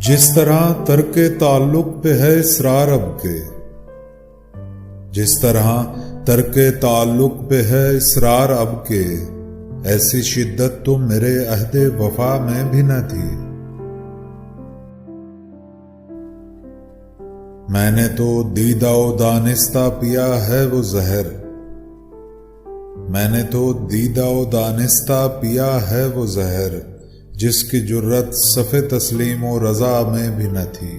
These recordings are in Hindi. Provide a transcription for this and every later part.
जिस तरह तर्के ताल्लुक पे है इसरार अब के, जिस तरह तर्के ताल्लुक पे है इसरार अब के, ऐसी शिद्दत तो मेरे अहदे वफा में भी न थी। मैंने तो दीदा व दानिस्ता पिया है वो जहर, मैंने तो दीदा व दानिस्ता पिया है वो जहर, जिसकी जुर्रत सफ़े तस्लीम व रजा में भी न थी।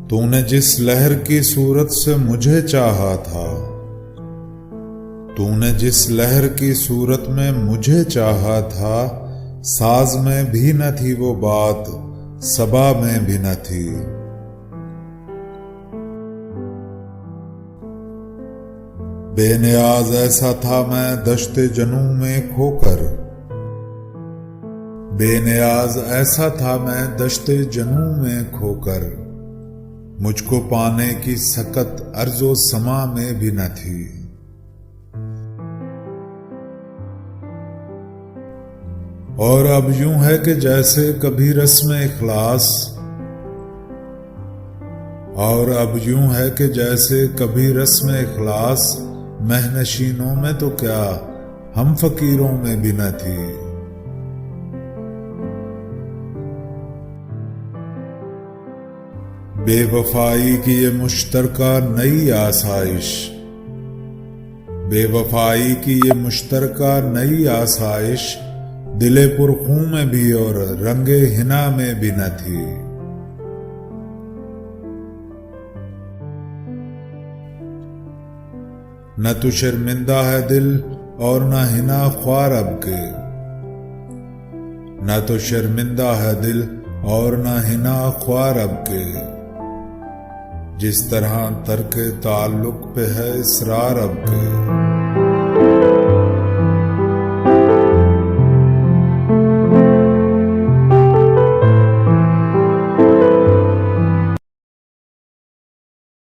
तूने जिस लहर की सूरत से मुझे चाहा था, तूने जिस लहर की सूरत में मुझे चाहा था, साज में भी न थी वो बात, सबा में भी न थी। बेनियाज ऐसा था मैं दश्ते जनू में खोकर, बेनियाज ऐसा था मैं दश्ते जनू में खोकर, मुझको पाने की सकत अर्जो समा में भी न थी। और अब यूं है कि जैसे कभी रस्म इखलास, और अब यूं है कि जैसे कभी रस्म इखलास, महनशीनों में तो क्या हम फकीरों में भी न थी। बेवफाई की ये मुश्तरका नई आसाइश, बेवफाई की ये मुश्तरका नई आसाइश, दिले पुरखूं में भी और रंगे हिना में भी न थी। न तो शर्मिंदा है दिल और न हिना ख्वार अब के, न तो शर्मिंदा है दिल और न हिना ख्वार अब के, जिस तरह तर्के ताल्लुक पे है इसरार अब के।